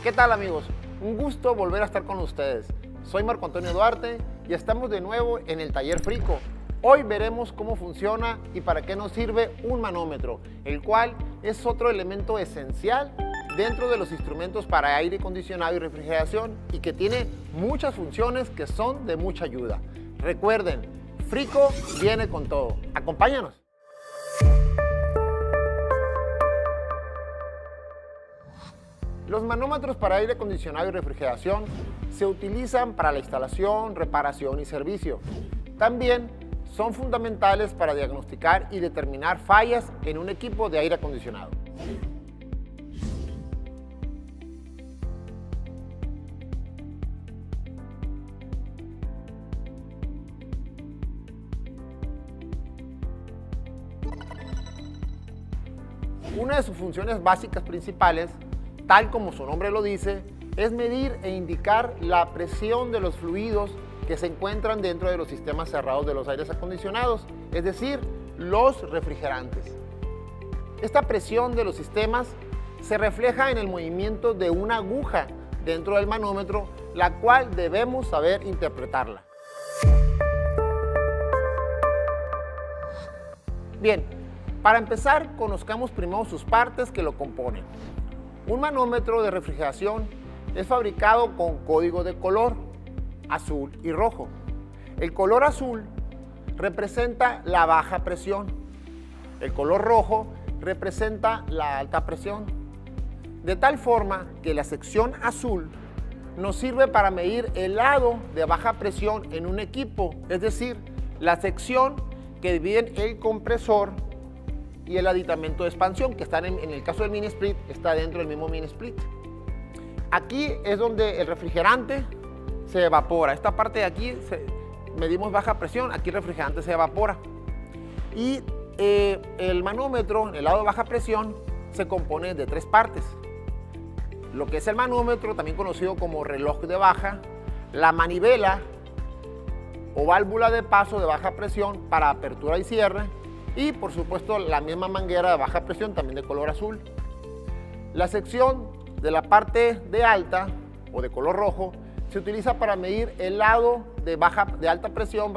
¿Qué tal, amigos? Un gusto volver a estar con ustedes. Soy Marco Antonio Duarte y estamos de nuevo en el Taller Frico. Hoy veremos cómo funciona y para qué nos sirve un manómetro, el cual es otro elemento esencial dentro de los instrumentos para aire acondicionado y refrigeración y que tiene muchas funciones que son de mucha ayuda. Recuerden, Frico viene con todo. Acompáñanos. Los manómetros para aire acondicionado y refrigeración se utilizan para la instalación, reparación y servicio. También son fundamentales para diagnosticar y determinar fallas en un equipo de aire acondicionado. Una de sus funciones básicas principales, tal como su nombre lo dice, es medir e indicar la presión de los fluidos que se encuentran dentro de los sistemas cerrados de los aires acondicionados, es decir, los refrigerantes. Esta presión de los sistemas se refleja en el movimiento de una aguja dentro del manómetro, la cual debemos saber interpretarla. Bien, para empezar, conozcamos primero sus partes que lo componen. Un manómetro de refrigeración es fabricado con código de color azul y rojo. El color azul representa la baja presión. El color rojo representa la alta presión. De tal forma que la sección azul nos sirve para medir el lado de baja presión en un equipo, es decir, la sección que dividen el compresor y el aditamento de expansión, que están en el caso del mini split, está dentro del mismo mini split. Aquí es donde el refrigerante se evapora. Esta parte de aquí medimos baja presión, aquí el refrigerante se evapora. Y el manómetro, en el lado de baja presión, se compone de tres partes. Lo que es el manómetro, también conocido como reloj de baja, la manivela o válvula de paso de baja presión para apertura y cierre, y por supuesto la misma manguera de baja presión también de color azul. La sección de la parte de alta o de color rojo se utiliza para medir el lado de alta presión,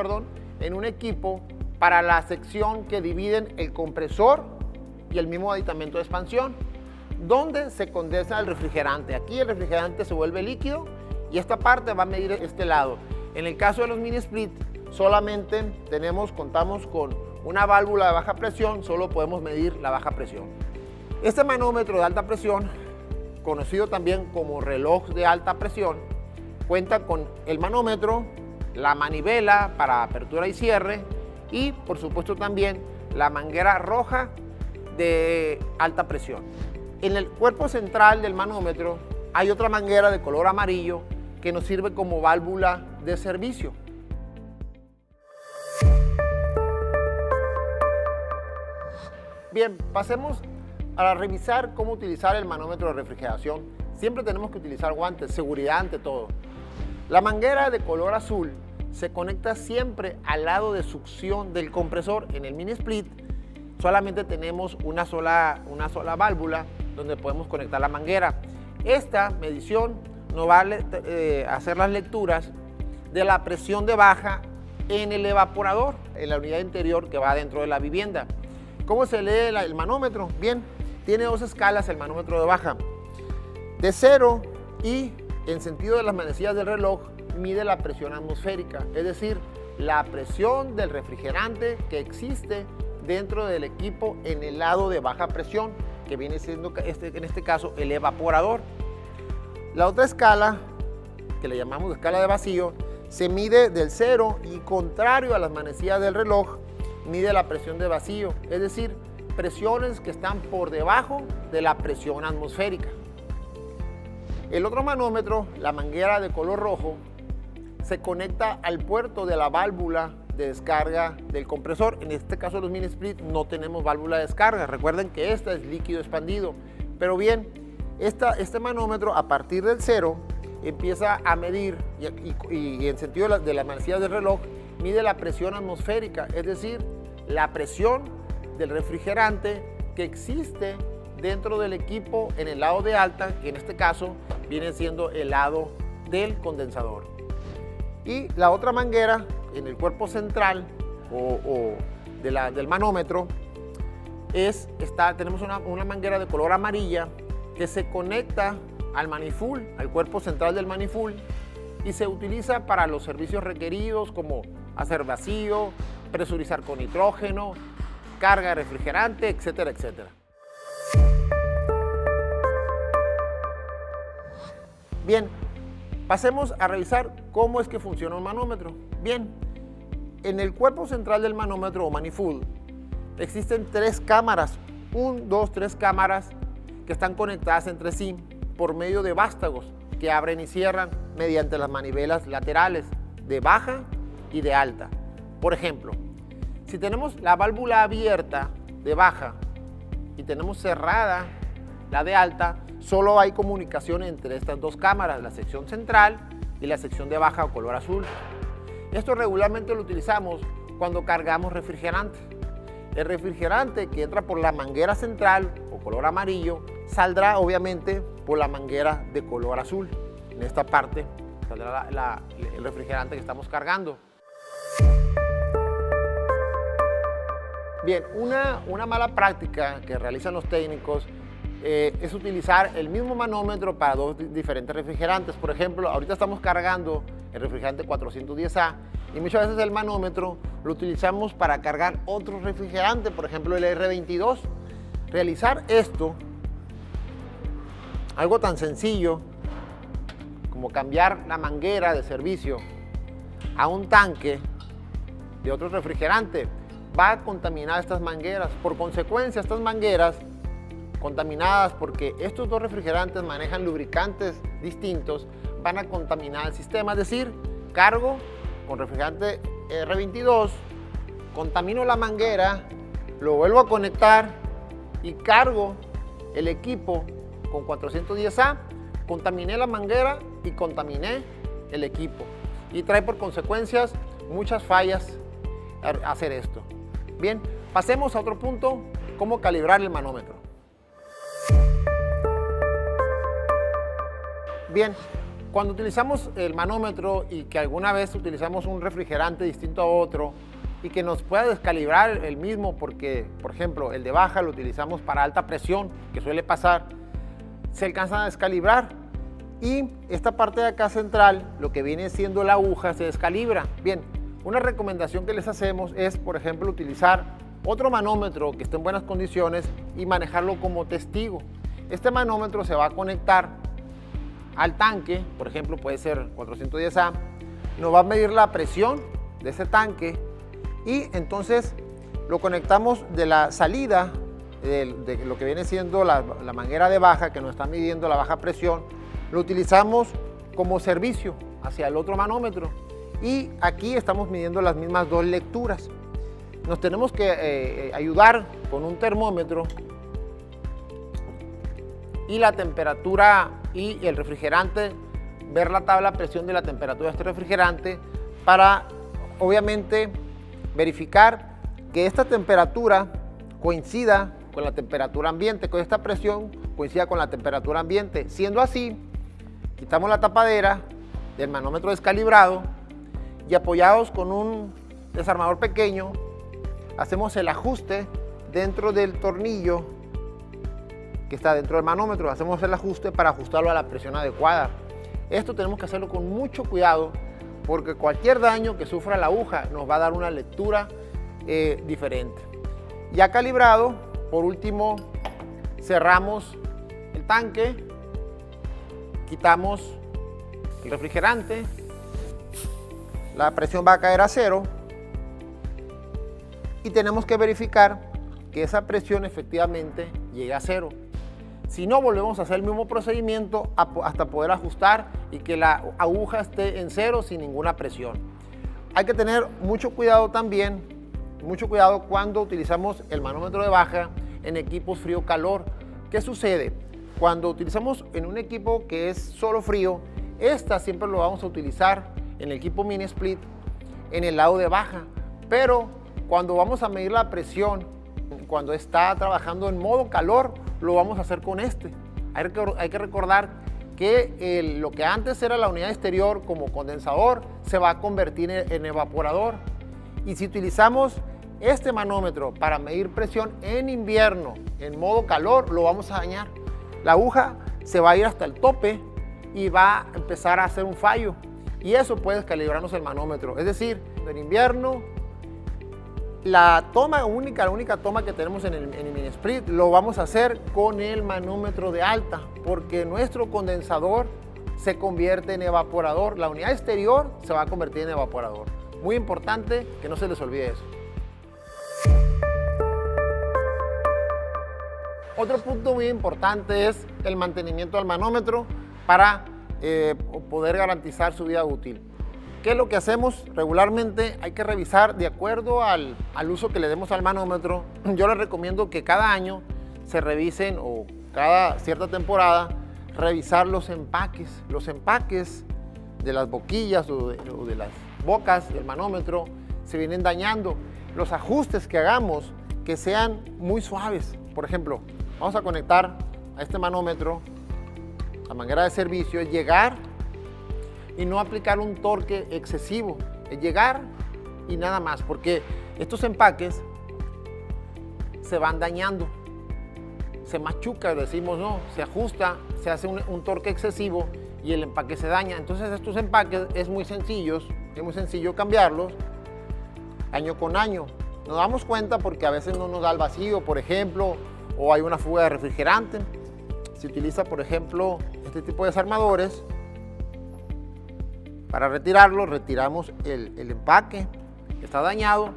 en un equipo para la sección que dividen el compresor y el mismo aditamento de expansión, donde se condensa el refrigerante. Aquí el refrigerante se vuelve líquido y esta parte va a medir este lado. En el caso de los mini split solamente contamos con una válvula de baja presión, solo podemos medir la baja presión. Este manómetro de alta presión, conocido también como reloj de alta presión, cuenta con el manómetro, la manivela para apertura y cierre y por supuesto también la manguera roja de alta presión. En el cuerpo central del manómetro hay otra manguera de color amarillo que nos sirve como válvula de servicio. Bien, pasemos a revisar cómo utilizar el manómetro de refrigeración. Siempre tenemos que utilizar guantes, seguridad ante todo. La manguera de color azul se conecta siempre al lado de succión del compresor. En el mini split solamente tenemos una sola válvula donde podemos conectar la manguera. Esta medición nos va a hacer las lecturas de la presión de baja en el evaporador, en la unidad interior que va dentro de la vivienda. ¿Cómo se lee el manómetro? Bien, tiene dos escalas el manómetro de baja. De 0 y en sentido de las manecillas del reloj mide la presión atmosférica, es decir, la presión del refrigerante que existe dentro del equipo en el lado de baja presión, que viene siendo en este caso el evaporador. La otra escala, que le llamamos escala de vacío, se mide del 0 y contrario a las manecillas del reloj, mide la presión de vacío, es decir, presiones que están por debajo de la presión atmosférica. El otro manómetro, la manguera de color rojo, se conecta al puerto de la válvula de descarga del compresor. En este caso los mini split no tenemos válvula de descarga, recuerden que esta es líquido expandido, pero bien, este manómetro a partir del 0 empieza a medir y en sentido de las manecillas del reloj mide la presión atmosférica, es decir, la presión del refrigerante que existe dentro del equipo en el lado de alta, que en este caso viene siendo el lado del condensador. Y la otra manguera en el cuerpo central del manómetro tenemos una manguera de color amarilla que se conecta al manifold, al cuerpo central del manifold, y se utiliza para los servicios requeridos como hacer vacío, presurizar con nitrógeno, carga de refrigerante, etcétera, etcétera. Bien, pasemos a revisar cómo es que funciona un manómetro. Bien, en el cuerpo central del manómetro o manifold existen tres cámaras, tres cámaras que están conectadas entre sí por medio de vástagos que abren y cierran mediante las manivelas laterales de baja y de alta. Por ejemplo, si tenemos la válvula abierta de baja y tenemos cerrada la de alta, solo hay comunicación entre estas dos cámaras, la sección central y la sección de baja o color azul. Esto regularmente lo utilizamos cuando cargamos refrigerante. El refrigerante que entra por la manguera central o color amarillo saldrá obviamente por la manguera de color azul. En esta parte saldrá el refrigerante que estamos cargando. Bien, una mala práctica que realizan los técnicos es utilizar el mismo manómetro para dos diferentes refrigerantes. Por ejemplo, ahorita estamos cargando el refrigerante 410A y muchas veces el manómetro lo utilizamos para cargar otro refrigerante, por ejemplo el R22. Realizar esto, algo tan sencillo como cambiar la manguera de servicio a un tanque de otro refrigerante, va a contaminar estas mangueras. Por consecuencia, estas mangueras contaminadas, porque estos dos refrigerantes manejan lubricantes distintos, van a contaminar el sistema. Es decir, cargo con refrigerante R22, contamino la manguera, lo vuelvo a conectar y cargo el equipo con 410A, contaminé la manguera y contaminé el equipo. Y trae por consecuencias muchas fallas hacer esto. Bien, pasemos a otro punto, cómo calibrar el manómetro. Bien, cuando utilizamos el manómetro y que alguna vez utilizamos un refrigerante distinto a otro y que nos pueda descalibrar el mismo porque, por ejemplo, el de baja lo utilizamos para alta presión, que suele pasar, se alcanza a descalibrar y esta parte de acá central, lo que viene siendo la aguja, se descalibra. Bien, una recomendación que les hacemos es, por ejemplo, utilizar otro manómetro que esté en buenas condiciones y manejarlo como testigo. Este manómetro se va a conectar al tanque, por ejemplo puede ser 410A, nos va a medir la presión de ese tanque y entonces lo conectamos de la salida de lo que viene siendo la manguera de baja que nos está midiendo la baja presión, lo utilizamos como servicio hacia el otro manómetro y aquí estamos midiendo las mismas dos lecturas. Nos tenemos que ayudar con un termómetro y la temperatura y el refrigerante, ver la tabla de presión de la temperatura de este refrigerante para obviamente verificar que esta temperatura coincida con la temperatura ambiente, con esta presión coincida con la temperatura ambiente. Siendo así, quitamos la tapadera del manómetro descalibrado y apoyados con un desarmador pequeño, hacemos el ajuste dentro del tornillo que está dentro del manómetro, hacemos el ajuste para ajustarlo a la presión adecuada. Esto tenemos que hacerlo con mucho cuidado porque cualquier daño que sufra la aguja nos va a dar una lectura diferente. Ya calibrado, por último cerramos el tanque, quitamos el refrigerante, la presión va a caer a 0 y tenemos que verificar que esa presión efectivamente llegue a 0. Si no, volvemos a hacer el mismo procedimiento hasta poder ajustar y que la aguja esté en 0 sin ninguna presión. Hay que tener mucho cuidado también, mucho cuidado cuando utilizamos el manómetro de baja en equipos frío-calor. ¿Qué sucede? Cuando utilizamos en un equipo que es solo frío, esta siempre lo vamos a utilizar en el equipo mini split en el lado de baja, pero cuando vamos a medir la presión, cuando está trabajando en modo calor, lo vamos a hacer con este. Hay que recordar que lo que antes era la unidad exterior como condensador se va a convertir en evaporador. Y si utilizamos este manómetro para medir presión en invierno, en modo calor, lo vamos a dañar. La aguja se va a ir hasta el tope y va a empezar a hacer un fallo. Y eso puede descalibrarnos el manómetro. Es decir, en invierno, la única toma que tenemos en el mini split lo vamos a hacer con el manómetro de alta, porque nuestro condensador se convierte en evaporador. La unidad exterior se va a convertir en evaporador. Muy importante que no se les olvide eso. Otro punto muy importante es el mantenimiento del manómetro para poder garantizar su vida útil. ¿Qué es lo que hacemos? Regularmente hay que revisar de acuerdo al uso que le demos al manómetro. Yo les recomiendo que cada año se revisen, o cada cierta temporada, revisar los empaques. Los empaques de las boquillas o de las bocas del manómetro se vienen dañando. Los ajustes que hagamos que sean muy suaves. Por ejemplo, vamos a conectar a este manómetro, la manguera de servicio, es llegar y no aplicar un torque excesivo, es llegar y nada más, porque estos empaques se van dañando, se machuca, decimos, no, se ajusta, se hace un torque excesivo y el empaque se daña. Entonces estos empaques es muy sencillo cambiarlos año con año. Nos damos cuenta porque a veces no nos da el vacío, por ejemplo, o hay una fuga de refrigerante. Se utiliza, por ejemplo, este tipo de desarmadores. Para retirarlo, retiramos el empaque que está dañado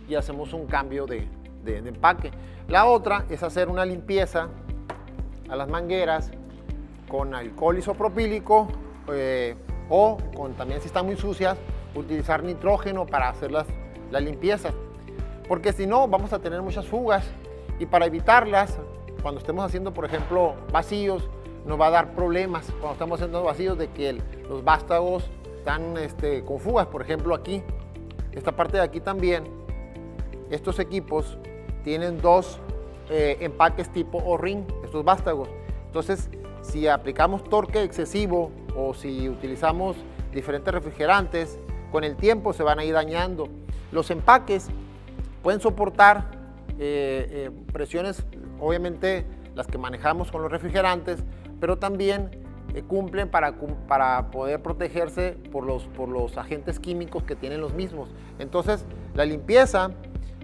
y hacemos un cambio de empaque. La otra es hacer una limpieza a las mangueras con alcohol isopropílico o también, si están muy sucias, utilizar nitrógeno para hacer la limpieza. Porque si no, vamos a tener muchas fugas, y para evitarlas, cuando estemos haciendo, por ejemplo, vacíos, nos va a dar problemas cuando estamos haciendo vacíos de que los vástagos están con fugas. Por ejemplo, aquí, esta parte de aquí también, estos equipos tienen dos empaques tipo O-ring, estos vástagos. Entonces, si aplicamos torque excesivo o si utilizamos diferentes refrigerantes, con el tiempo se van a ir dañando. Los empaques pueden soportar presiones, obviamente las que manejamos con los refrigerantes, pero también cumplen para poder protegerse por los agentes químicos que tienen los mismos. Entonces, la limpieza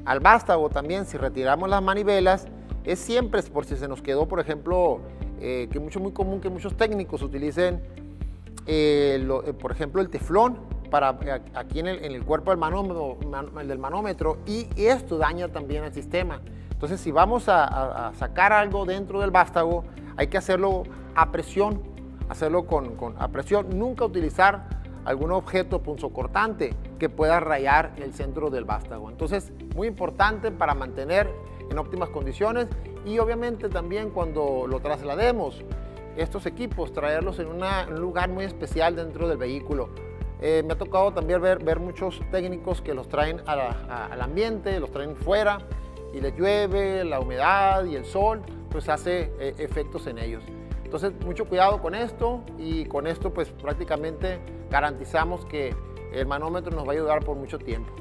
al vástago también, si retiramos las manivelas, es siempre por si se nos quedó, por ejemplo, que es muy común que muchos técnicos utilicen, por ejemplo, el teflón aquí en el cuerpo del manómetro, y esto daña también el sistema. Entonces, si vamos a sacar algo dentro del vástago, hay que hacerlo a presión, a presión. Nunca utilizar algún objeto punzocortante que pueda rayar el centro del vástago. Entonces, muy importante para mantener en óptimas condiciones, y obviamente también cuando lo traslademos, estos equipos, traerlos en un lugar muy especial dentro del vehículo. Me ha tocado también ver muchos técnicos que los traen al ambiente, los traen fuera, y les llueve, la humedad y el sol, pues hace efectos en ellos. Entonces, mucho cuidado con esto, y con esto pues prácticamente garantizamos que el manómetro nos va a ayudar por mucho tiempo.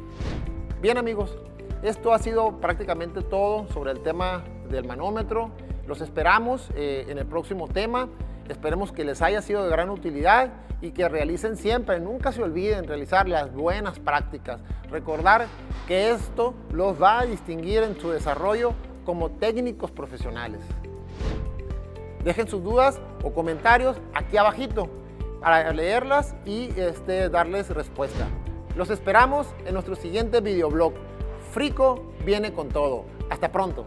Bien, amigos, esto ha sido prácticamente todo sobre el tema del manómetro. Los esperamos en el próximo tema. Esperemos que les haya sido de gran utilidad y que realicen siempre, nunca se olviden realizar las buenas prácticas. Recordar que esto los va a distinguir en su desarrollo como técnicos profesionales. Dejen sus dudas o comentarios aquí abajito para leerlas y darles respuesta. Los esperamos en nuestro siguiente videoblog. Frico viene con todo. Hasta pronto.